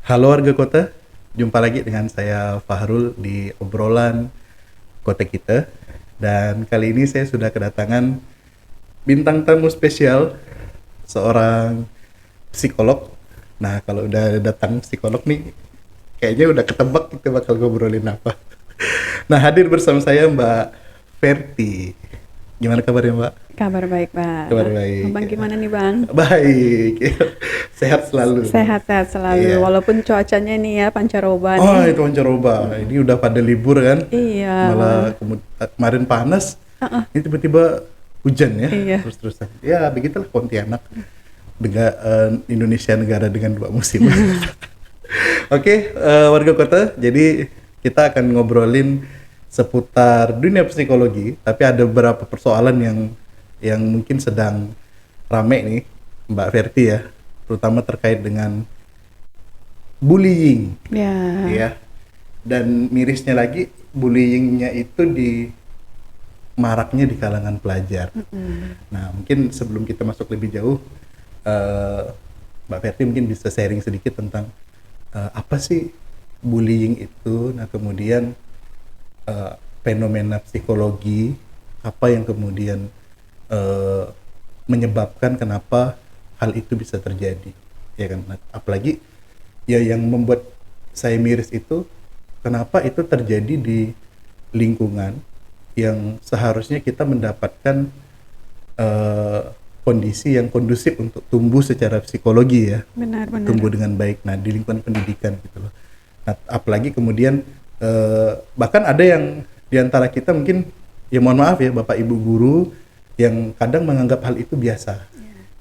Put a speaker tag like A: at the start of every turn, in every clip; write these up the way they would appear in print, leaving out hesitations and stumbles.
A: Halo warga kota, jumpa lagi dengan saya Fahrul di obrolan kota kita. Dan kali ini saya sudah kedatangan bintang tamu spesial, seorang psikolog. Nah, kalau udah datang psikolog nih, kayaknya udah ketebak kita bakal ngobrolin apa. Nah, hadir bersama saya Mbak Verti. Gimana kabarnya Mbak?
B: Kabar baik, Bang.
A: Kabar baik.
B: Abang gimana nih, Bang?
A: Baik, sehat selalu.
B: Sehat-sehat selalu,
A: Iya.
B: walaupun cuacanya nih ya pancaroba
A: Oh,
B: nih.
A: itu pancaroba. Ini udah pada libur kan?
B: Iya.
A: Malah kemarin panas, ini tiba-tiba hujan ya,
B: Iya.
A: terus-terusan. Ya, begitulah Pontianak. Indonesia negara dengan dua musim. Oke, warga kota. Jadi kita akan ngobrolin seputar dunia psikologi, tapi ada beberapa persoalan yang mungkin sedang rame nih, Mbak Verti ya, terutama terkait dengan bullying.
B: Ya.
A: Ya, dan mirisnya lagi bullyingnya itu maraknya di kalangan pelajar. Nah, mungkin sebelum kita masuk lebih jauh, Mbak Verti mungkin bisa sharing sedikit tentang apa sih bullying itu. Nah, kemudian fenomena psikologi apa yang kemudian menyebabkan kenapa hal itu bisa terjadi, ya kan? Nah, apalagi ya yang membuat saya miris itu kenapa itu terjadi di lingkungan yang seharusnya kita mendapatkan kondisi yang kondusif untuk tumbuh secara psikologi ya,
B: Benar-benar.
A: tumbuh dengan baik. Nah, di lingkungan pendidikan gitu loh. Nah, apalagi kemudian bahkan ada yang diantara kita mungkin, ya mohon maaf ya Bapak Ibu guru, yang kadang menganggap hal itu biasa,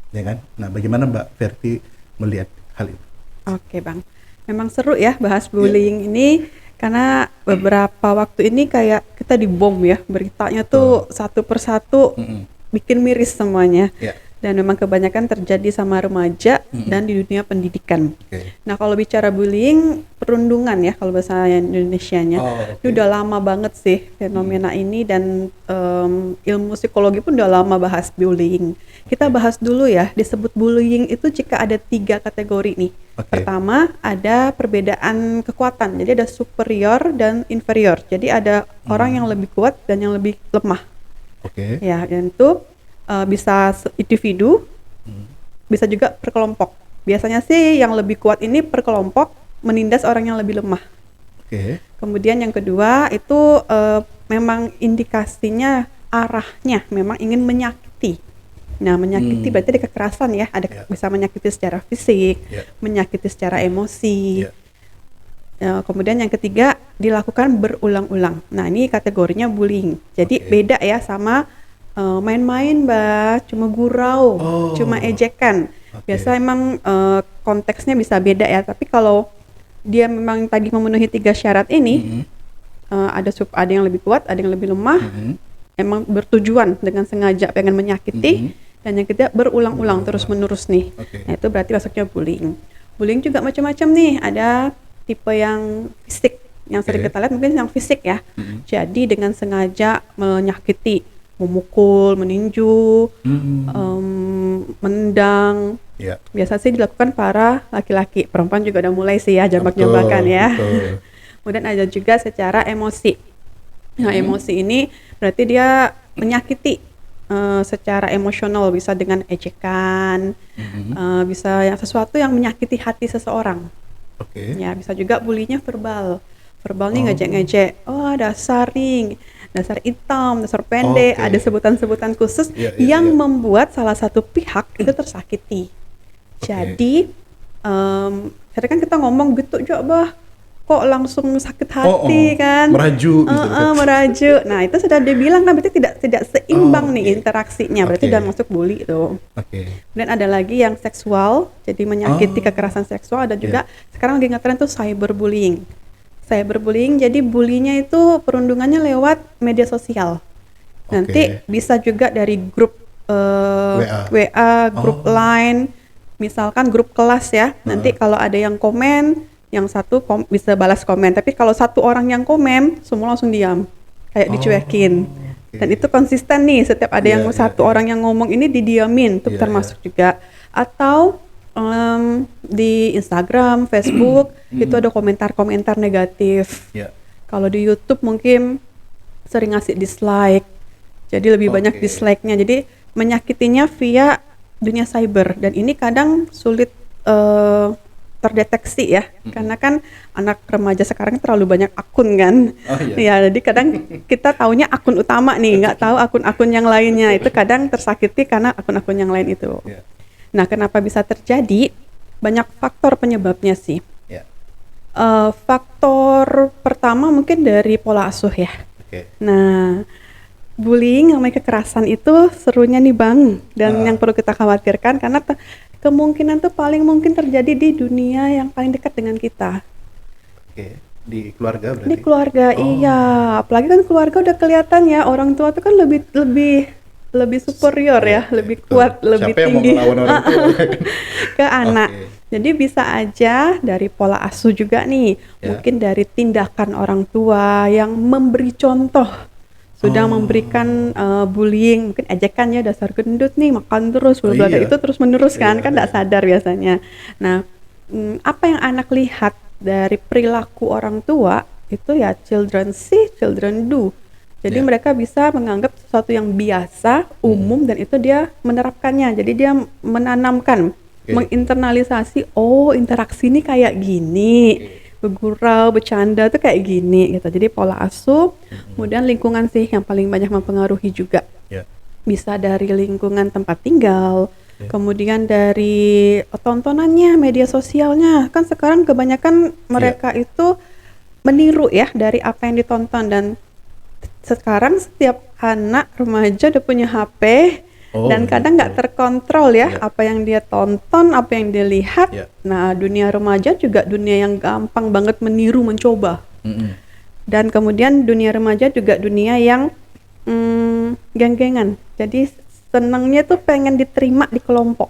A: ya kan? Nah, bagaimana Mbak Verti melihat hal itu?
B: Oke, Bang. Memang seru ya bahas bullying ini karena beberapa waktu ini kayak kita dibom ya, beritanya tuh satu persatu bikin miris semuanya.
A: Ya.
B: Dan memang kebanyakan terjadi sama remaja dan di dunia pendidikan.
A: Oke.
B: Nah, kalau bicara bullying, perundungan ya kalau bahasa Indonesianya.
A: Oh,
B: Ini udah lama banget sih fenomena ini, dan ilmu psikologi pun udah lama bahas bullying. Kita bahas dulu ya, disebut bullying itu jika ada 3 kategori nih.
A: Oke.
B: Pertama, ada perbedaan kekuatan. Jadi ada superior dan inferior. Jadi ada orang yang lebih kuat dan yang lebih lemah.
A: Oke.
B: Ya, dan itu bisa individu, bisa juga per kelompok. Biasanya sih yang lebih kuat ini per kelompok menindas orang yang lebih lemah.
A: Oke.
B: Kemudian yang kedua itu memang indikasinya arahnya memang ingin menyakiti. Nah, menyakiti berarti ada kekerasan ya, ada bisa menyakiti secara fisik, menyakiti secara emosi. Kemudian yang ketiga dilakukan berulang-ulang. Nah, ini kategorinya bullying. Jadi beda ya sama main-main, Mbak, cuma gurau, cuma ejekan. Biasa emang konteksnya bisa beda ya, tapi kalau dia memang tadi memenuhi 3 syarat ini, ada yang lebih kuat, ada yang lebih lemah, emang bertujuan dengan sengaja pengen menyakiti, dan yang ketiga berulang-ulang terus-menerus nih. Nah, itu berarti masuknya bullying. Bullying juga macam-macam nih, ada tipe yang fisik, yang sering kita lihat mungkin yang fisik ya. Jadi dengan sengaja menyakiti, memukul, meninju, menendang. Biasa sih dilakukan para laki-laki. Perempuan juga udah mulai sih ya jambak-jambakan ya. Kemudian ada juga secara emosi. Nah, emosi ini berarti dia menyakiti secara emosional, bisa dengan ejekan, bisa yang sesuatu yang menyakiti hati seseorang. Ya, bisa juga bullyingnya verbal. Verbal nih ngejek-ngejek. Oh, dasar nih, dasar hitam, dasar pendek, ada sebutan-sebutan khusus yang membuat salah satu pihak itu tersakiti. Jadi, kadang kan kita ngomong gitu, coba kok langsung sakit hati kan?
A: Merajuk gitu.
B: Merajuk. Nah, itu sudah dibilang kan berarti tidak seimbang nih interaksinya, berarti udah masuk bully itu. Dan ada lagi yang seksual, jadi menyakiti kekerasan seksual. Ada juga sekarang lagi ngetren tuh cyberbullying. Cyberbullying, jadi bullynya itu perundungannya lewat media sosial. Nanti bisa juga dari grup WA, grup Line, misalkan grup kelas ya. Nanti kalau ada yang komen, yang satu bisa balas komen. Tapi kalau satu orang yang komen, semua langsung diam, kayak dicuekin. Dan itu konsisten nih, setiap ada yang satu orang yang ngomong ini didiamin, itu termasuk juga. Atau di Instagram, Facebook itu ada komentar-komentar negatif.
A: Ya.
B: Kalau di YouTube mungkin sering ngasih dislike, jadi lebih banyak dislike-nya. Jadi menyakitinya via dunia cyber, dan ini kadang sulit terdeteksi ya, karena kan anak remaja sekarang terlalu banyak akun kan.
A: Oh, iya.
B: Ya, jadi kadang kita taunya akun utama nih, nggak tahu akun-akun yang lainnya. Itu kadang tersakiti karena akun-akun yang lain itu.
A: Ya.
B: Nah, kenapa bisa terjadi? Banyak faktor penyebabnya sih.
A: Ya.
B: Faktor pertama mungkin dari pola asuh ya.
A: Oke.
B: Nah, bullying sama kekerasan itu serunya nih Bang, dan yang perlu kita khawatirkan karena kemungkinan tuh paling mungkin terjadi di dunia yang paling dekat dengan kita.
A: Oke. Di keluarga berarti?
B: Di keluarga, iya. Apalagi kan keluarga udah kelihatan ya, orang tua tuh kan lebih superior ya, lebih
A: Betul.
B: kuat, lebih
A: Siapa yang mau
B: tinggi
A: ngelawan orang tua?
B: ke anak.
A: Oke.
B: Jadi bisa aja dari pola asuh juga nih,
A: Ya.
B: mungkin dari tindakan orang tua yang memberi contoh, sudah memberikan bullying, mungkin ejekan ya, dasar gendut nih, makan terus, bla bla bla,
A: iya.
B: itu terus menerus kan,
A: Iya,
B: nggak sadar biasanya. Nah, apa yang anak lihat dari perilaku orang tua itu ya children see, children do. Jadi
A: Ya.
B: mereka bisa menganggap sesuatu yang biasa, umum, dan itu dia menerapkannya. Jadi dia menanamkan, menginternalisasi, oh interaksi ini kayak gini, bergurau, bercanda tuh kayak gini gitu. Jadi pola asuh, kemudian lingkungan sih yang paling banyak mempengaruhi juga.
A: Ya.
B: Bisa dari lingkungan tempat tinggal, kemudian dari tontonannya, media sosialnya. Kan sekarang kebanyakan mereka itu meniru ya dari apa yang ditonton, dan sekarang setiap anak remaja udah punya HP, dan kadang nggak terkontrol ya apa yang dia tonton, apa yang dia lihat. Nah, dunia remaja juga dunia yang gampang banget meniru, mencoba. Dan kemudian dunia remaja juga dunia yang geng-gengan. Jadi senangnya tuh pengen diterima di kelompok.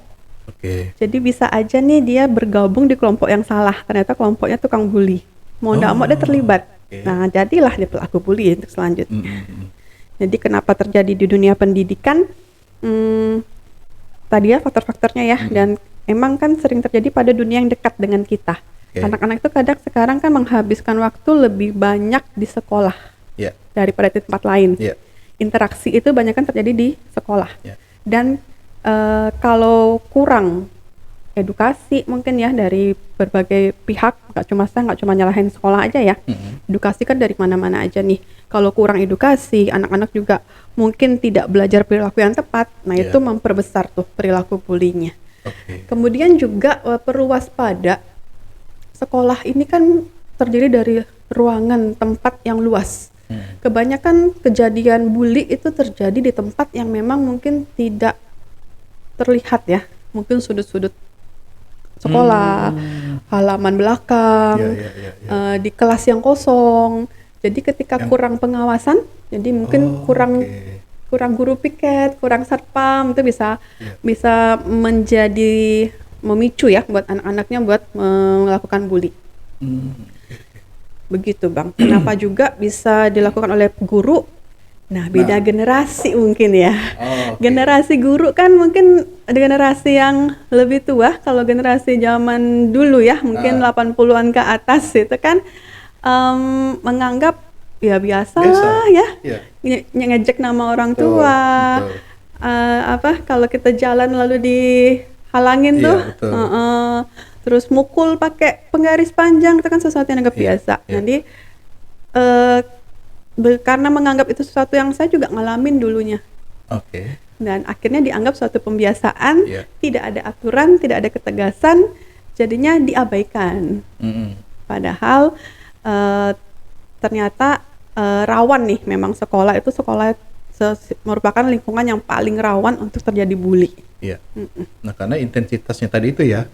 B: Jadi bisa aja nih dia bergabung di kelompok yang salah, ternyata kelompoknya tukang bully. Mau nggak mau dia terlibat. Nah, jadilah dia pelaku bully untuk selanjutnya. Jadi kenapa terjadi di dunia pendidikan? Tadi ya faktor-faktornya ya, dan emang kan sering terjadi pada dunia yang dekat dengan kita. Anak-anak itu kadang sekarang kan menghabiskan waktu lebih banyak di sekolah daripada di tempat lain. Interaksi itu banyak kan terjadi di sekolah. Dan kalau kurang edukasi mungkin ya dari berbagai pihak, nggak cuma nyalahin sekolah aja ya. Edukasi kan dari mana-mana aja nih. Kalau kurang edukasi, anak-anak juga mungkin tidak belajar perilaku yang tepat. Nah, itu memperbesar tuh perilaku bullyingnya. Kemudian juga perlu waspada. Sekolah ini kan terdiri dari ruangan tempat yang luas. Kebanyakan kejadian bully itu terjadi di tempat yang memang mungkin tidak terlihat ya. Mungkin sudut-sudut sekolah, halaman belakang, di kelas yang kosong. Jadi ketika kurang pengawasan, jadi mungkin kurang guru piket, kurang satpam, itu bisa menjadi memicu ya buat anak-anaknya buat melakukan bully. Begitu Bang. Kenapa juga bisa dilakukan oleh guru? Nah, beda generasi mungkin ya. Generasi guru kan mungkin ada generasi yang lebih tua. Kalau generasi zaman dulu ya, mungkin 80-an ke atas itu kan menganggap ya biasa ya, ngejek nama orang tua. Kalau kita jalan lalu dihalangin tuh, terus mukul pakai penggaris panjang, itu kan sesuatu yang anggap biasa. Jadi karena menganggap itu sesuatu yang saya juga ngalamin dulunya. Dan akhirnya dianggap suatu pembiasaan, tidak ada aturan, tidak ada ketegasan, jadinya diabaikan. Padahal ternyata rawan nih, memang sekolah merupakan lingkungan yang paling rawan untuk terjadi bully.
A: Nah, karena intensitasnya tadi itu ya,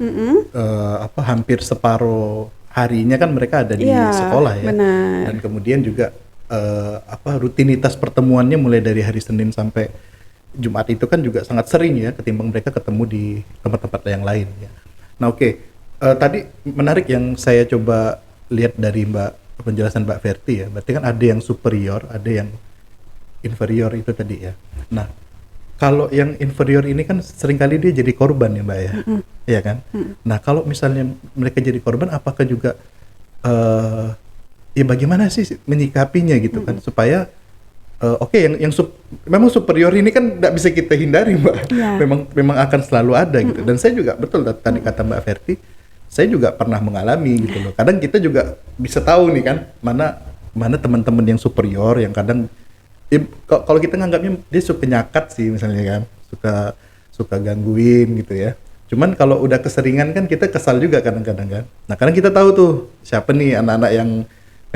A: hampir separuh harinya kan mereka ada di sekolah ya.
B: Benar.
A: Dan kemudian juga rutinitas pertemuannya mulai dari hari Senin sampai Jumat itu kan juga sangat sering ya, ketimbang mereka ketemu di tempat-tempat yang lain ya. Nah, tadi menarik yang saya coba lihat dari penjelasan Mbak Verti ya. Berarti kan ada yang superior, ada yang inferior itu tadi ya. Nah, kalau yang inferior ini kan seringkali dia jadi korban ya Mbak ya, iya kan? Nah kalau misalnya mereka jadi korban, apakah juga ya bagaimana sih menyikapinya gitu kan supaya oke, memang superior ini kan tidak bisa kita hindari Mbak,
B: Iya.
A: memang akan selalu ada gitu. Dan saya juga betul tadi kata Mbak Verti, saya juga pernah mengalami gitu loh. Kadang kita juga bisa tahu nih kan mana teman-teman yang superior yang kadang kalau kita nganggapnya dia suka nyakat sih misalnya kan, suka gangguin gitu ya. Cuman kalau udah keseringan kan kita kesal juga kadang-kadang kan. Nah, kadang kita tahu tuh siapa nih anak-anak yang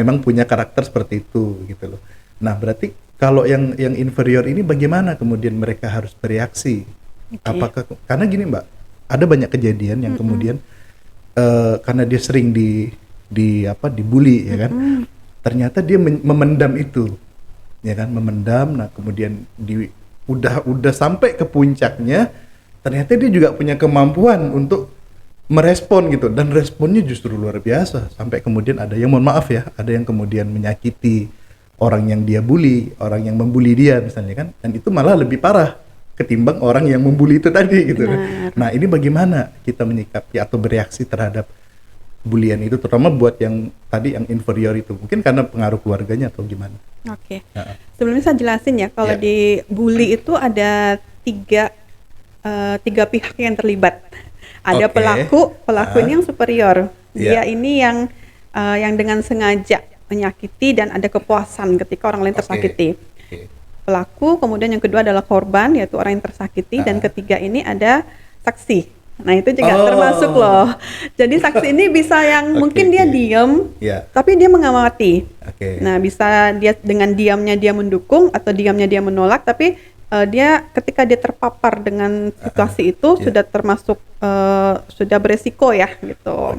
A: memang punya karakter seperti itu gitu loh. Nah, berarti kalau yang inferior ini bagaimana kemudian mereka harus bereaksi? Apakah karena gini Mbak, ada banyak kejadian yang kemudian karena dia sering dibully ya kan. Ternyata dia memendam itu. Ya kan, memendam. Nah, kemudian udah sampai ke puncaknya, ternyata dia juga punya kemampuan untuk merespon gitu, dan responnya justru luar biasa sampai kemudian ada yang mohon maaf ya, ada yang kemudian menyakiti orang yang dia bully, orang yang membuli dia misalnya kan, dan itu malah lebih parah ketimbang orang yang membuli itu tadi gitu. Nah, ini bagaimana kita menyikapi atau bereaksi terhadap bulian itu, terutama buat yang tadi yang inferior itu, mungkin karena pengaruh keluarganya atau gimana?
B: Oke. Sebelumnya saya jelasin ya, kalau di bully itu ada tiga pihak yang terlibat. Ada pelaku ini yang superior. Dia ini yang dengan sengaja menyakiti dan ada kepuasan ketika orang lain tersakiti. Pelaku, kemudian yang kedua adalah korban, yaitu orang yang tersakiti, dan ketiga ini ada saksi. Nah, itu juga termasuk loh. Jadi saksi ini bisa yang mungkin dia diam, tapi dia mengamati. Nah, bisa dia dengan diamnya dia mendukung atau diamnya dia menolak, tapi dia ketika dia terpapar dengan situasi itu sudah termasuk sudah beresiko ya gitu.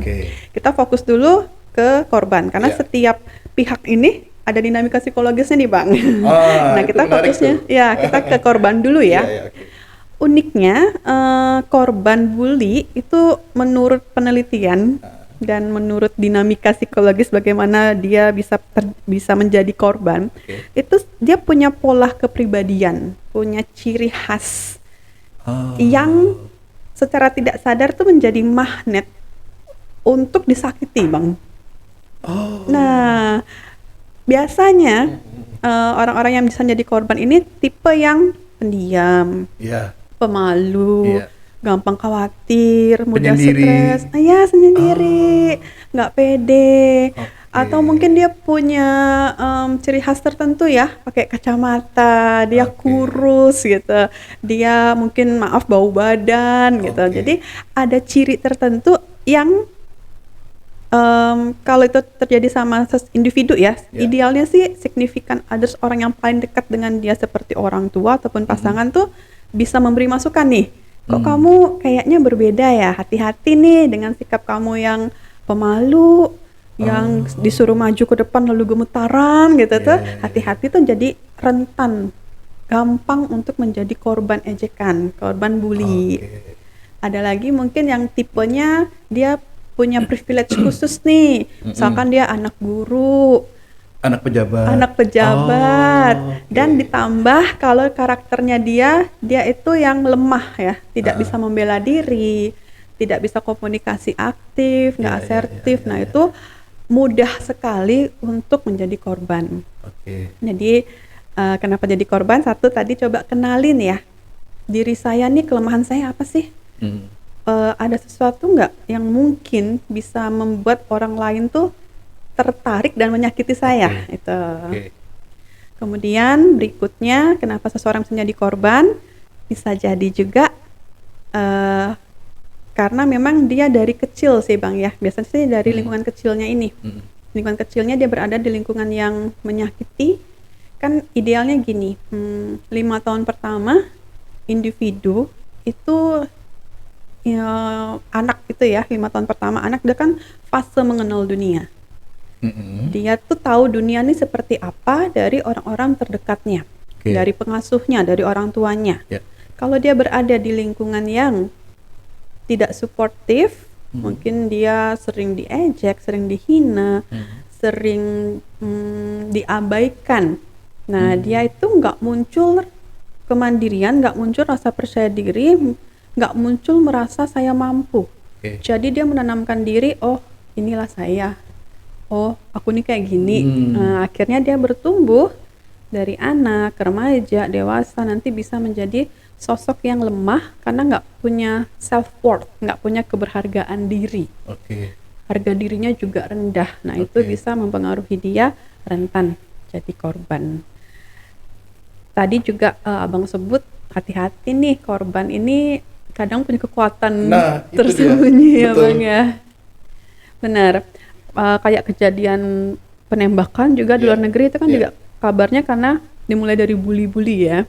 B: Kita fokus dulu ke korban karena setiap pihak ini ada dinamika psikologisnya nih Bang. Nah, kita fokusnya kita ke korban dulu ya. Uniknya korban bully itu menurut penelitian dan menurut dinamika psikologis bagaimana dia bisa menjadi korban, itu dia punya pola kepribadian, punya ciri khas yang secara tidak sadar tuh menjadi magnet untuk disakiti Bang. Nah, biasanya orang-orang yang bisa jadi korban ini tipe yang pendiam, pemalu, gampang khawatir, mudah stres, sendiri, nggak pede, atau mungkin dia punya ciri khas tertentu ya, pakai kacamata, dia kurus gitu, dia mungkin bau badan gitu. Jadi ada ciri tertentu yang kalau itu terjadi sama individu ya, idealnya sih significant others, orang yang paling dekat dengan dia seperti orang tua ataupun pasangan tuh bisa memberi masukan nih, kok kamu kayaknya berbeda ya, hati-hati nih dengan sikap kamu yang pemalu, yang disuruh maju ke depan lalu gemetaran gitu tuh, hati-hati tuh jadi rentan, gampang untuk menjadi korban ejekan, korban bully. Ada lagi mungkin yang tipenya dia punya privilege khusus nih, misalkan dia anak guru, anak pejabat, dan ditambah kalau karakternya dia itu yang lemah ya, tidak bisa membela diri, tidak bisa komunikasi aktif, nggak asertif. Nah, itu mudah sekali untuk menjadi korban. Jadi kenapa jadi korban? Satu, tadi coba kenalin ya, diri saya nih, kelemahan saya apa sih? Ada sesuatu nggak yang mungkin bisa membuat orang lain tuh tertarik dan menyakiti saya itu. Kemudian berikutnya, kenapa seseorang bisa jadi korban? Bisa jadi juga karena memang dia dari kecil sih Bang ya, biasanya sih dari lingkungan kecilnya ini. Lingkungan kecilnya dia berada di lingkungan yang menyakiti. Kan idealnya gini, 5 tahun pertama individu itu anak itu ya, 5 tahun pertama anak dia kan fase mengenal dunia. Dia tuh tahu dunia ini seperti apa dari orang-orang terdekatnya, dari pengasuhnya, dari orang tuanya. Kalau dia berada di lingkungan yang tidak suportif, mungkin dia sering diejek, sering dihina, sering diabaikan. Nah, dia itu nggak muncul kemandirian, nggak muncul rasa percaya diri, nggak muncul merasa saya mampu.
A: Oke.
B: Jadi dia menanamkan diri, oh inilah saya, oh aku nih kayak gini. Akhirnya dia bertumbuh dari anak, remaja, dewasa, nanti bisa menjadi sosok yang lemah karena nggak punya self worth, nggak punya keberhargaan diri.
A: Oke.
B: Harga dirinya juga rendah. Nah itu
A: Oke.
B: bisa mempengaruhi dia rentan jadi korban. Tadi juga abang sebut hati-hati nih, korban ini kadang punya kekuatan
A: Nah, itu dia.
B: tersembunyi ya
A: Betul.
B: bang ya. Benar. Kayak kejadian penembakan juga di
A: Iya,
B: luar negeri itu kan
A: iya.
B: juga kabarnya karena dimulai dari bully-bully ya.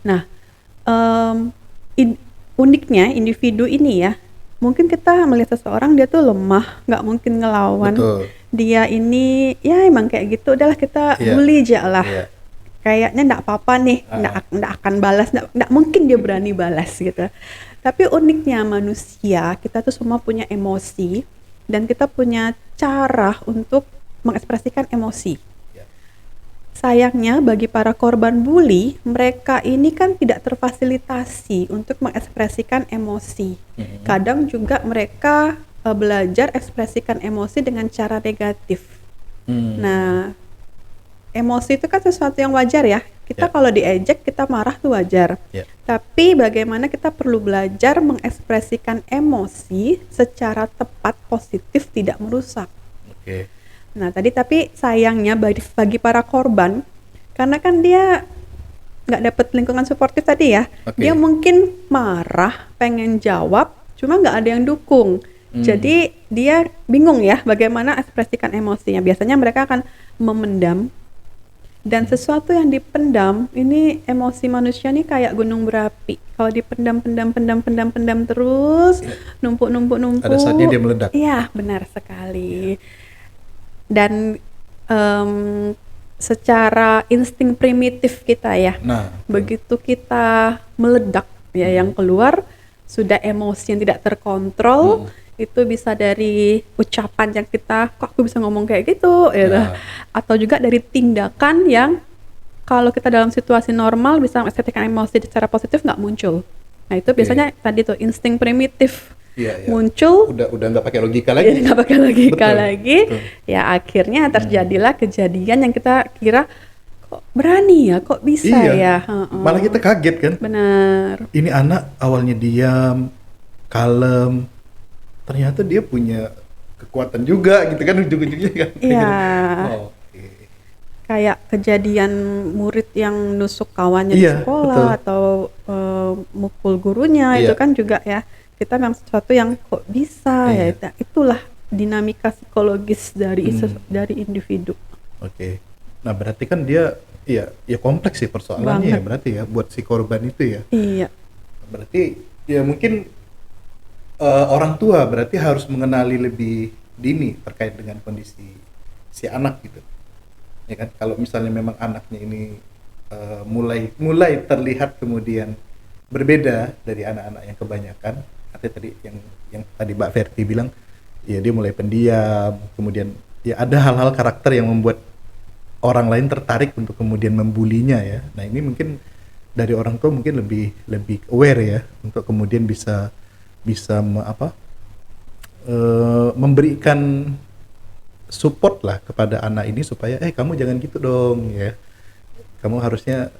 B: Nah, uniknya individu ini ya, mungkin kita melihat seseorang dia tuh lemah, nggak mungkin ngelawan.
A: Betul.
B: Dia ini ya emang kayak gitu, udahlah kita
A: Iya.
B: bully aja lah.
A: Iya.
B: Kayaknya nggak apa-apa nih, nggak akan balas, nggak mungkin dia berani balas gitu. Tapi uniknya manusia, kita tuh semua punya emosi dan kita punya cara untuk mengekspresikan emosi. Sayangnya bagi para korban bully, mereka ini kan tidak terfasilitasi untuk mengekspresikan emosi. Kadang juga mereka belajar ekspresikan emosi dengan cara negatif. Nah, emosi itu kan sesuatu yang wajar ya. Kita kalau diejek, kita marah tuh wajar. Tapi bagaimana kita perlu belajar mengekspresikan emosi secara tepat, positif, tidak merusak.
A: Oke.
B: Nah tadi tapi sayangnya bagi para korban, karena kan dia nggak dapat lingkungan suportif tadi ya, dia mungkin marah, pengen jawab, cuma nggak ada yang dukung. Jadi dia bingung ya bagaimana ekspresikan emosinya. Biasanya mereka akan memendam, dan sesuatu yang dipendam ini emosi manusia nih kayak gunung berapi. Kalau dipendam terus, numpuk.
A: Ada saatnya dia meledak.
B: Iya benar sekali. Dan secara insting primitif kita ya, begitu kita meledak ya, yang keluar sudah emosi yang tidak terkontrol. Itu bisa dari ucapan yang kita, kok aku bisa ngomong kayak gitu gitu. Atau juga dari tindakan yang kalau kita dalam situasi normal bisa mengekspresikan emosi secara positif nggak muncul. Nah itu biasanya tadi tuh insting primitif muncul,
A: udah nggak pakai logika lagi.
B: Nggak pakai logika lagi.
A: Betul.
B: Ya akhirnya terjadilah kejadian yang kita kira kok berani ya, kok bisa ya.
A: Malah kita kaget kan.
B: Benar.
A: Ini anak awalnya diam, kalem, ternyata dia punya kekuatan juga gitu kan ujung-ujungnya kan.
B: Iya.
A: Oke.
B: Kayak kejadian murid yang nusuk kawannya di sekolah, betul. Atau mukul gurunya, itu kan juga ya. Kita memang sesuatu yang kok bisa ya, itulah dinamika psikologis dari individu.
A: Oke. Nah berarti kan dia ya kompleks sih persoalannya ya berarti ya buat si korban itu ya.
B: Iya.
A: Berarti ya mungkin orang tua berarti harus mengenali lebih dini terkait dengan kondisi si anak gitu. Ya kan kalau misalnya memang anaknya ini mulai terlihat kemudian berbeda dari anak-anak yang kebanyakan. Artinya tadi yang tadi Mbak Verti bilang ya dia mulai pendiam, kemudian ya ada hal-hal karakter yang membuat orang lain tertarik untuk kemudian membulinya ya. Nah ini mungkin dari orang tua mungkin lebih aware ya untuk kemudian bisa memberikan support lah kepada anak ini supaya kamu jangan gitu dong ya, kamu harusnya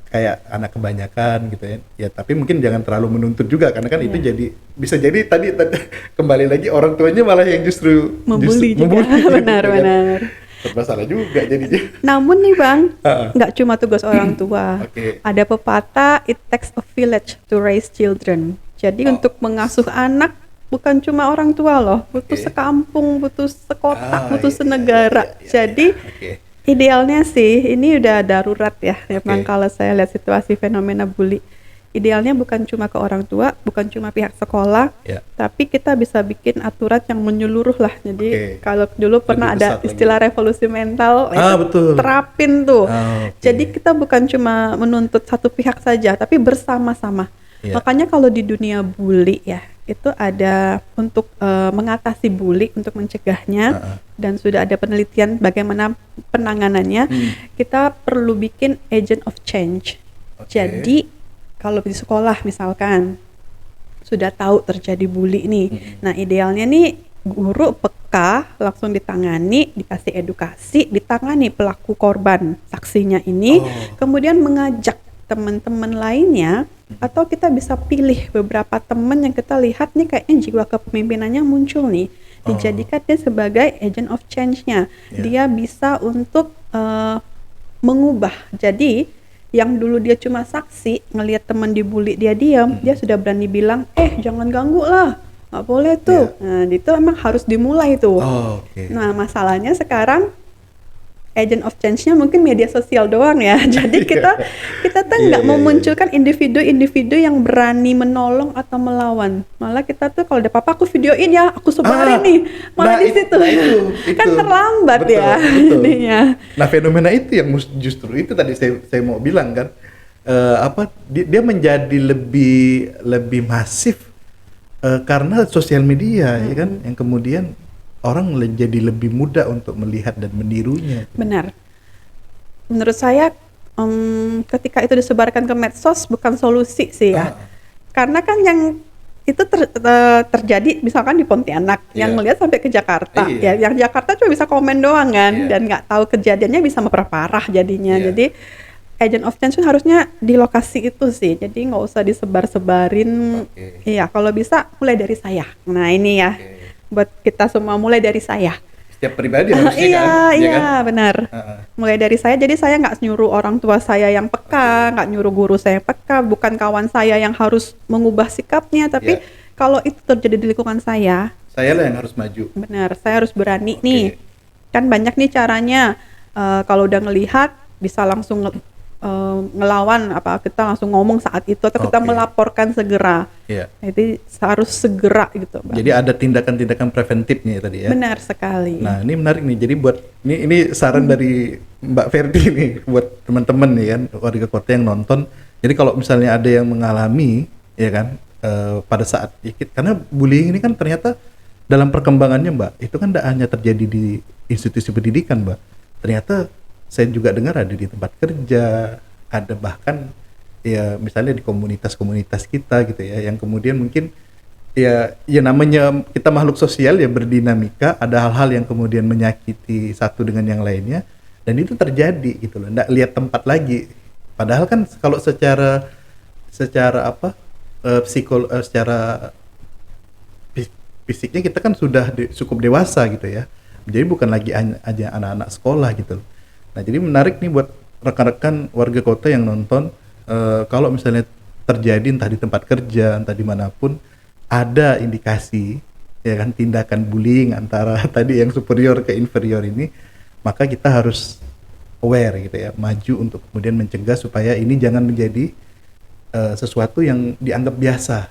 A: kayak anak kebanyakan gitu ya tapi mungkin jangan terlalu menuntut juga karena kan itu bisa jadi tadi kembali lagi orang tuanya malah yang justru
B: membuli juga. Benar.
A: Masalah juga jadinya.
B: Namun nih Bang, nggak cuma tugas orang tua. Ada pepatah, it takes a village to raise children. Jadi untuk mengasuh anak bukan cuma orang tua loh, butuh sekampung, butuh sekota, butuh senegara. Jadi idealnya sih ini udah darurat ya. Memang kalau saya lihat situasi fenomena bully, idealnya bukan cuma ke orang tua, bukan cuma pihak sekolah, tapi kita bisa bikin aturan yang menyeluruh lah. Jadi kalau dulu pernah ada istilah revolusi mental,
A: betul.
B: Terapin tuh. Jadi kita bukan cuma menuntut satu pihak saja, tapi bersama-sama. Makanya kalau di dunia bully ya, itu ada untuk mengatasi bully, untuk mencegahnya, dan sudah ada penelitian bagaimana penanganannya. Kita perlu bikin agent of change. Jadi kalau di sekolah misalkan sudah tahu terjadi bully nih, nah idealnya nih guru peka, langsung ditangani, dikasih edukasi, ditangani pelaku korban, saksinya ini, kemudian mengajak teman-teman lainnya, atau kita bisa pilih beberapa teman yang kita lihat nih kayaknya jiwa kepemimpinannya muncul nih, dijadikan dia sebagai agent of change-nya. Dia bisa untuk mengubah. Jadi yang dulu dia cuma saksi, ngelihat teman dibully dia diam, dia sudah berani bilang, jangan ganggu lah, nggak boleh tuh. Nah itu emang harus dimulai tuh. Nah masalahnya sekarang agent of change-nya mungkin media sosial doang ya. Jadi kita tuh nggak memunculkan individu-individu yang berani menolong atau melawan. Malah kita tuh kalau ada apa-apa aku videoin ya, aku sebarin nih. Malah di situ kan terlambat. Betul, ya. Intinya.
A: Nah fenomena itu yang justru itu tadi saya mau bilang kan, dia menjadi lebih masif karena sosial media ya kan, yang kemudian orang jadi lebih mudah untuk melihat dan menirunya.
B: Benar. Menurut saya ketika itu disebarkan ke medsos bukan solusi sih ya. Karena kan yang itu terjadi misalkan di Pontianak, yang melihat sampai ke Jakarta. Ya, yang Jakarta cuma bisa komen doang kan, dan nggak tahu kejadiannya bisa memperparah jadinya. Jadi agent of change harusnya di lokasi itu sih. Jadi nggak usah disebar-sebarin. Iya, kalau bisa mulai dari saya. Nah ini ya. Buat kita semua mulai dari saya.
A: Setiap pribadi harusnya kan?
B: Iya kan? Benar. Mulai dari saya, jadi saya nggak nyuruh orang tua saya yang peka, nggak nyuruh guru saya yang peka, bukan kawan saya yang harus mengubah sikapnya, tapi kalau itu terjadi di lingkungan saya
A: lah yang harus maju.
B: Benar, saya harus berani nih. Kan banyak nih caranya, kalau udah ngelihat bisa langsung ngelawan, apa kita langsung ngomong saat itu atau kita melaporkan segera. Jadi harus segera gitu, Bang.
A: Jadi ada tindakan-tindakan preventifnya tadi ya.
B: Benar sekali.
A: Nah, ini menarik nih. Jadi buat ini saran dari Mbak Ferdi nih buat teman-teman nih kan, warga kota yang nonton. Jadi kalau misalnya ada yang mengalami ya kan pada saat karena bullying ini kan ternyata dalam perkembangannya Mbak, itu kan tidak hanya terjadi di institusi pendidikan Mbak. Ternyata saya juga dengar ada di tempat kerja, ada bahkan ya misalnya di komunitas-komunitas kita gitu ya, yang kemudian mungkin ya namanya kita makhluk sosial ya, berdinamika, ada hal-hal yang kemudian menyakiti satu dengan yang lainnya, dan itu terjadi gitu loh, nggak lihat tempat lagi. Padahal kan kalau secara secara fisiknya kita kan sudah cukup dewasa gitu ya, jadi bukan lagi aja anak-anak sekolah gitu loh. Nah jadi menarik nih buat rekan-rekan warga kota yang nonton, kalau misalnya terjadi entah di tempat kerja, entah dimanapun, ada indikasi ya kan tindakan bullying antara tadi yang superior ke inferior ini, maka kita harus aware gitu ya, maju untuk kemudian mencegah supaya ini jangan menjadi sesuatu yang dianggap biasa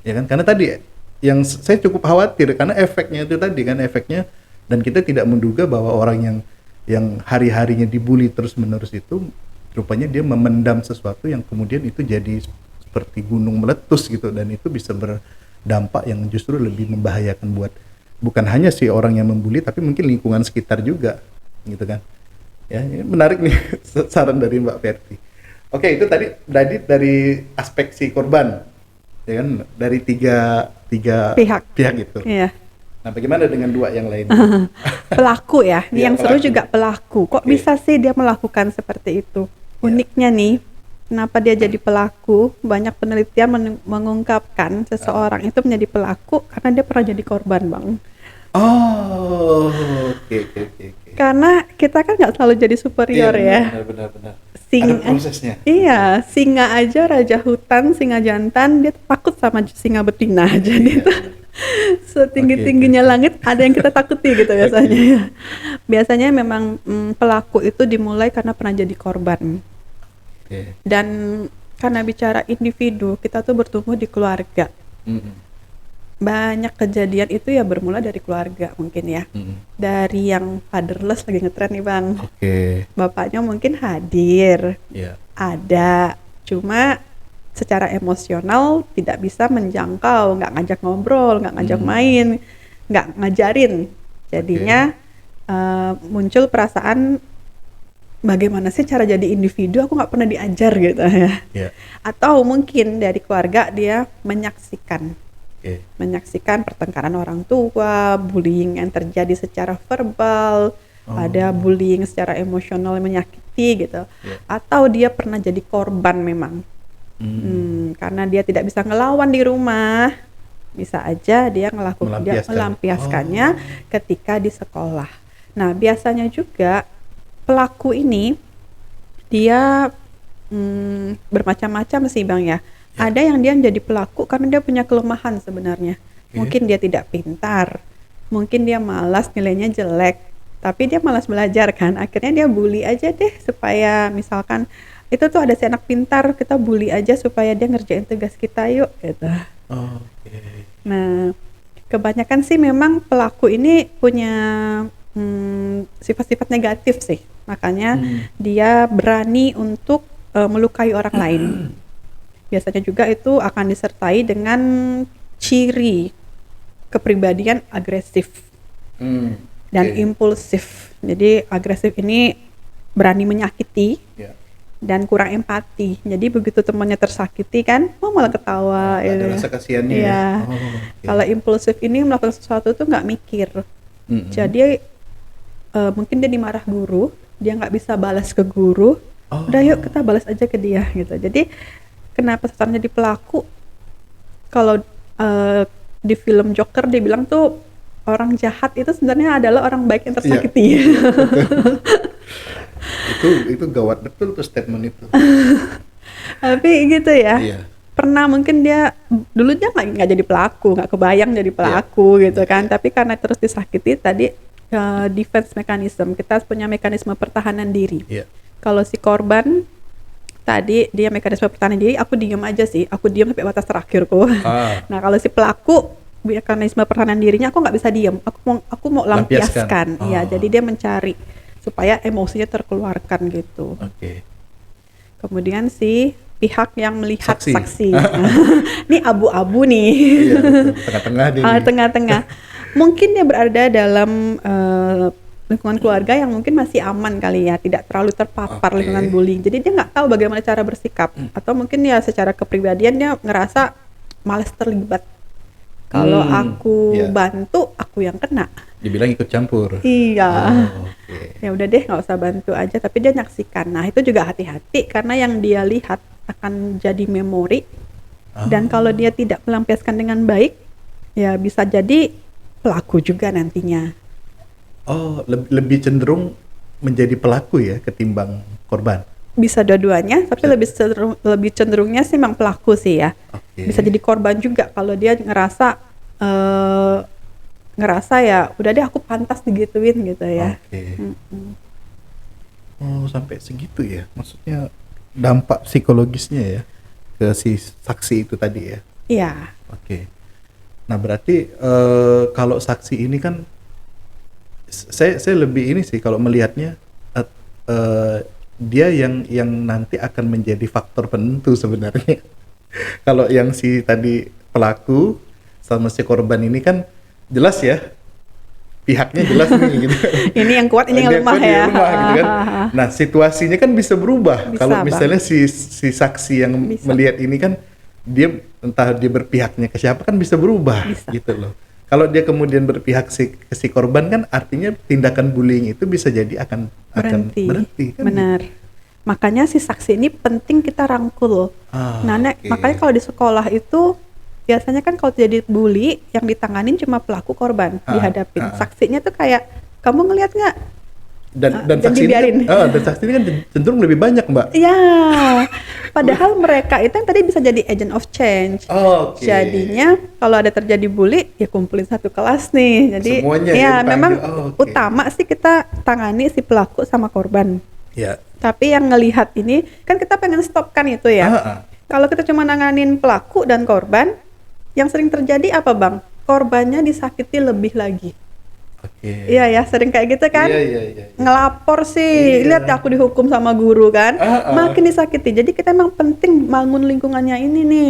A: ya kan, karena tadi yang saya cukup khawatir karena efeknya itu tadi kan, efeknya, dan kita tidak menduga bahwa orang yang hari-harinya dibully terus-menerus itu rupanya dia memendam sesuatu yang kemudian itu jadi seperti gunung meletus gitu, dan itu bisa berdampak yang justru lebih membahayakan buat bukan hanya si orang yang membuli tapi mungkin lingkungan sekitar juga gitu kan. Ya, ini menarik nih saran dari Mbak Ferdi. Oke, itu tadi dari aspek si korban ya kan, dari tiga pihak gitu.
B: Iya.
A: Nah, bagaimana dengan dua yang lain?
B: Pelaku ya,
A: ya
B: yang seru juga pelaku. Kok bisa sih dia melakukan seperti itu? Uniknya nih, kenapa dia jadi pelaku? Banyak penelitian mengungkapkan seseorang itu menjadi pelaku karena dia pernah jadi korban, Bang.
A: Oh, oke.
B: Karena kita kan nggak selalu jadi superior ya.
A: Benar.
B: Singa,
A: ada prosesnya.
B: Iya, singa aja raja hutan, singa jantan dia takut sama singa betina. Jadi itu setinggi-tingginya langit ada yang kita takuti gitu biasanya. Biasanya memang pelaku itu dimulai karena pernah jadi korban. Dan karena bicara individu, kita tuh bertumbuh di keluarga. Banyak kejadian itu ya bermula dari keluarga mungkin ya. Dari yang fatherless lagi ngetren nih Bang. Bapaknya mungkin hadir, ada, cuma secara emosional tidak bisa menjangkau, nggak ngajak ngobrol, nggak ngajak main, nggak ngajarin. Jadinya muncul perasaan bagaimana sih cara jadi individu, aku nggak pernah diajar gitu ya.
A: Yeah.
B: Atau mungkin dari keluarga dia menyaksikan
A: Okay.
B: pertengkaran orang tua, bullying yang terjadi secara verbal, ada bullying secara emosional yang menyakiti gitu.
A: Yeah.
B: Atau dia pernah jadi korban memang. Karena dia tidak bisa ngelawan di rumah, bisa aja dia melampiaskannya ketika di sekolah. Nah, biasanya juga pelaku ini dia bermacam-macam sih Bang ya. Ada yang dia menjadi pelaku karena dia punya kelemahan sebenarnya. Mungkin dia tidak pintar, mungkin dia malas, nilainya jelek, tapi dia malas belajar kan. Akhirnya dia bully aja deh supaya misalkan itu tuh ada si anak pintar, kita bully aja supaya dia ngerjain tugas kita yuk gitu. Nah, kebanyakan sih memang pelaku ini punya sifat-sifat negatif sih. Makanya dia berani untuk melukai orang lain. Biasanya juga itu akan disertai dengan ciri kepribadian agresif dan impulsif. Jadi agresif ini berani menyakiti dan kurang empati. Jadi begitu temannya tersakiti kan, malah ketawa.
A: Ada rasa kasihannya.
B: Ya. Kalau impulsif ini melakukan sesuatu tuh nggak mikir. Jadi mungkin dia dimarah guru, dia nggak bisa balas ke guru. Udah yuk kita balas aja ke dia gitu. Jadi kenapa sekarang jadi pelaku? Kalau di film Joker dia bilang tuh orang jahat itu sebenarnya adalah orang baik yang tersakiti.
A: Itu gawat betul tuh statement itu.
B: Tapi gitu ya. Pernah mungkin dia dulunya nggak jadi pelaku, nggak kebayang jadi pelaku gitu kan. Tapi karena terus disakiti tadi defense mechanism, kita punya mekanisme pertahanan diri. Kalau si korban tadi dia mekanisme pertahanan diri, aku diam aja sih, aku diam sampai batas terakhirku. Nah kalau si pelaku mekanisme pertahanan dirinya, aku nggak bisa diam, aku mau lampiaskan. Jadi dia mencari supaya emosinya terkeluarkan gitu. Kemudian si pihak yang melihat saksi. Ini abu-abu nih. Tengah-tengah. Mungkin dia berada dalam lingkungan keluarga yang mungkin masih aman kali ya, tidak terlalu terpapar lingkungan bullying. Jadi dia nggak tahu bagaimana cara bersikap, atau mungkin ya secara kepribadian dia ngerasa malas terlibat. Kalau aku bantu, aku yang kena.
A: Dibilang ikut campur.
B: Iya. Ya udah deh, nggak usah bantu aja. Tapi dia nyaksikan. Nah itu juga hati-hati karena yang dia lihat akan jadi memori. Dan kalau dia tidak melampiaskan dengan baik, ya bisa jadi pelaku juga nantinya.
A: Lebih cenderung menjadi pelaku ya ketimbang korban.
B: Bisa dua-duanya, tapi lebih cenderungnya sih memang pelaku sih ya. Bisa jadi korban juga kalau dia ngerasa ya udah deh aku pantas digituin gitu ya.
A: Sampai segitu ya, maksudnya dampak psikologisnya ya ke si saksi itu tadi ya.
B: Iya.
A: Nah berarti kalau saksi ini kan saya lebih ini sih kalau melihatnya dia yang nanti akan menjadi faktor penentu sebenarnya. Kalau yang si tadi pelaku sama si korban ini kan jelas ya pihaknya jelas nih gitu. Ini yang kuat, ini yang lemah ya. Gitu kan. Nah situasinya kan bisa berubah. Kalau misalnya si saksi yang melihat ini kan dia entah dia berpihaknya ke siapa kan bisa berubah gitu loh. Kalau dia kemudian berpihak ke si korban kan artinya tindakan bullying itu bisa jadi akan berhenti kan? Benar.
B: Makanya si saksi ini penting kita rangkul. Makanya kalau di sekolah itu biasanya kan kalau jadi bully yang ditanganin cuma pelaku korban dihadapin. Saksinya tuh kayak kamu ngelihat nggak?
A: Dan saksi ini kan, dan saksi ini kan cenderung lebih banyak Mbak.
B: Iya. Padahal mereka itu yang tadi bisa jadi agent of change. Jadinya kalau ada terjadi bully ya kumpulin satu kelas nih. Jadi semuanya ya memang utama sih kita tangani si pelaku sama korban. Tapi yang ngelihat ini kan kita pengen stopkan itu ya. Kalau kita cuma nanganin pelaku dan korban, yang sering terjadi apa Bang? Korbannya disakiti lebih lagi. Iya ya, sering kayak gitu kan.
A: Iya.
B: Ngelapor sih,
A: Iya.
B: lihat ya aku dihukum sama guru kan, makin disakiti. Jadi kita emang penting bangun lingkungannya ini nih,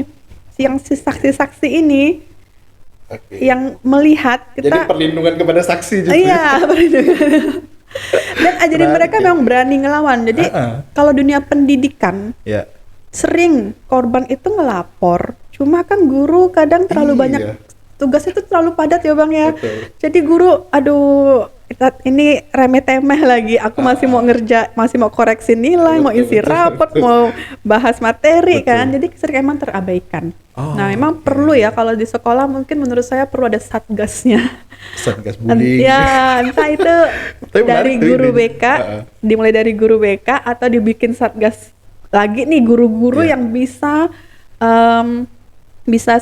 B: yang si saksi-saksi ini
A: Oke.
B: yang melihat
A: Jadi
B: kita.
A: perlindungan kepada saksi justru.
B: Iya, perlindungan. Dan ajarin
A: Menarik
B: mereka
A: ya.
B: memang berani ngelawan. Jadi kalau dunia pendidikan
A: Ya.
B: sering korban itu ngelapor, cuma kan guru kadang terlalu
A: Iya.
B: banyak tugasnya itu terlalu padat ya Bang ya.
A: Betul.
B: Jadi guru, aduh, ini remeh-temeh lagi. Aku masih mau masih mau koreksi nilai, mau isi raport, mau bahas materi kan. Jadi sering emang terabaikan. Nah, memang perlu ya kalau di sekolah mungkin menurut saya perlu ada satgasnya.
A: Satgas bullying.
B: Ya, entah itu
A: Tapi
B: dari
A: menarik tuh
B: guru
A: idenya.
B: BK, dimulai dari guru BK atau dibikin satgas lagi nih guru-guru
A: Iya.
B: yang bisa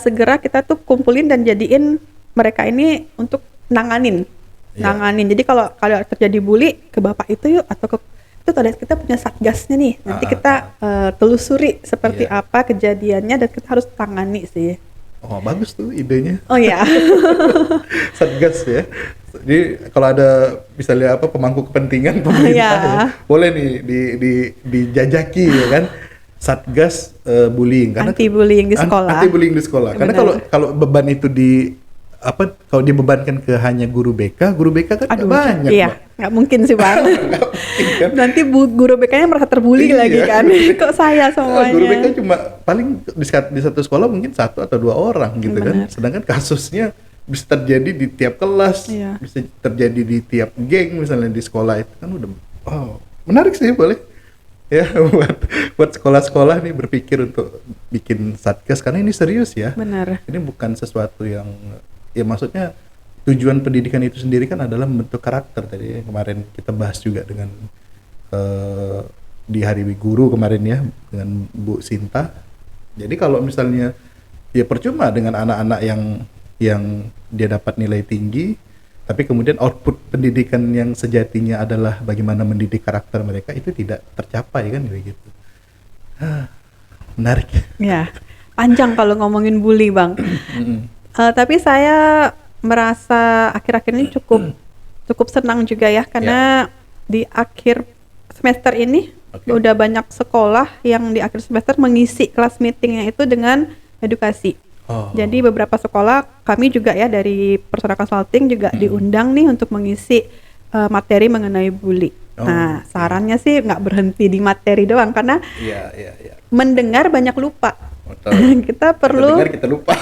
B: segera kita tuh kumpulin dan jadiin mereka ini untuk nanganin.
A: Iya.
B: Jadi kalau terjadi bully ke bapak itu yuk atau ke itu ada kita punya satgasnya nih. Nanti kita telusuri seperti
A: Iya.
B: apa kejadiannya dan kita harus tangani sih.
A: Oh, bagus tuh idenya.
B: Oh ya.
A: Satgas ya. Jadi kalau ada misalnya apa pemangku kepentingan pemerintah
B: Iya.
A: ya, boleh nih dijajaki ya kan. Satgas bullying karena
B: Anti bullying di sekolah.
A: Anti bullying di sekolah. Karena
B: Benar.
A: kalau beban itu kalau dibebankan ke hanya guru BK kan
B: Aduh,
A: banyak.
B: iya,
A: Mbak.
B: nggak mungkin sih Bang.
A: Nggak mungkin kan.
B: Nanti guru BK-nya merasa terbully
A: Iya.
B: lagi kan. Kok saya semuanya?
A: Guru BK cuma paling di satu sekolah mungkin 1 atau 2 orang gitu kan.
B: Benar.
A: Sedangkan kasusnya bisa terjadi di tiap kelas,
B: Iya.
A: bisa terjadi di tiap geng misalnya di sekolah itu kan udah menarik sih boleh. Ya buat sekolah-sekolah nih berpikir untuk bikin satgas karena ini serius ya.
B: Benar.
A: Ini bukan sesuatu yang ya maksudnya tujuan pendidikan itu sendiri kan adalah membentuk karakter tadi kemarin kita bahas juga dengan di Hari Guru kemarin ya dengan Bu Sinta. Jadi kalau misalnya ya percuma dengan anak-anak yang dia dapat nilai tinggi tapi kemudian output pendidikan yang sejatinya adalah bagaimana mendidik karakter mereka itu tidak tercapai kan begitu. Menarik.
B: Ya, panjang kalau ngomongin bully Bang. Tapi saya merasa akhir-akhir ini cukup senang juga ya karena di akhir semester ini udah banyak sekolah yang di akhir semester mengisi kelas meetingnya itu dengan edukasi. Jadi beberapa sekolah kami juga ya dari Persona Consulting juga diundang nih untuk mengisi materi mengenai bully. Nah, sarannya sih nggak berhenti di materi doang karena mendengar banyak lupa. Kita perlu
A: mendengar kita lupa.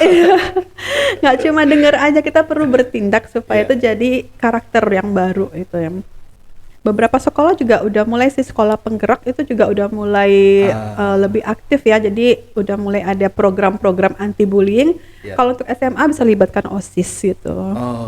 B: Nggak cuma dengar aja, kita perlu bertindak supaya itu jadi karakter yang baru itu ya. Beberapa sekolah juga udah mulai sih, sekolah penggerak itu juga udah mulai lebih aktif ya. Jadi udah mulai ada program-program anti bullying. Kalau untuk SMA bisa libatkan OSIS gitu.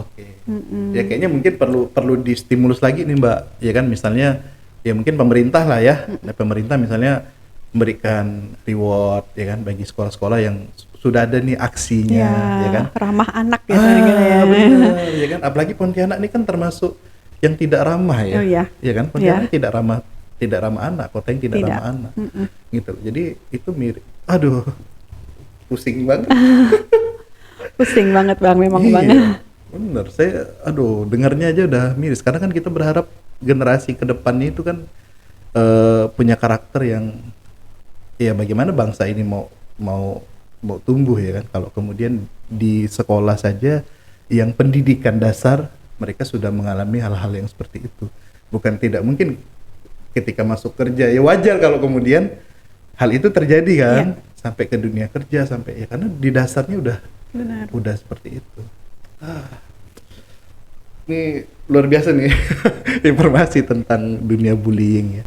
A: Oke. Ya kayaknya mungkin perlu distimulus lagi nih Mbak. Ya kan misalnya ya mungkin pemerintah lah ya. Pemerintah misalnya memberikan reward ya kan bagi sekolah-sekolah yang sudah ada nih aksinya ya kan.
B: Ramah anak ya ya.
A: Benar, ya kan apalagi Pontianak ini kan termasuk yang tidak ramah ya.
B: Oh, iya.
A: Ya kan Pontianak tidak ramah anak, kota yang tidak ramah anak. Gitu. Jadi itu mirip. Aduh. Pusing banget.
B: Pusing banget Bang, memang
A: Iya,
B: banget.
A: bener. Saya dengarnya aja udah miris karena kan kita berharap generasi ke depannya itu kan punya karakter yang ya bagaimana bangsa ini mau tumbuh ya kan kalau kemudian di sekolah saja yang pendidikan dasar mereka sudah mengalami hal-hal yang seperti itu. Bukan tidak mungkin ketika masuk kerja ya wajar kalau kemudian hal itu terjadi kan sampai ke dunia kerja sampai ya karena di dasarnya udah seperti itu. Ini luar biasa nih informasi tentang dunia bullying ya.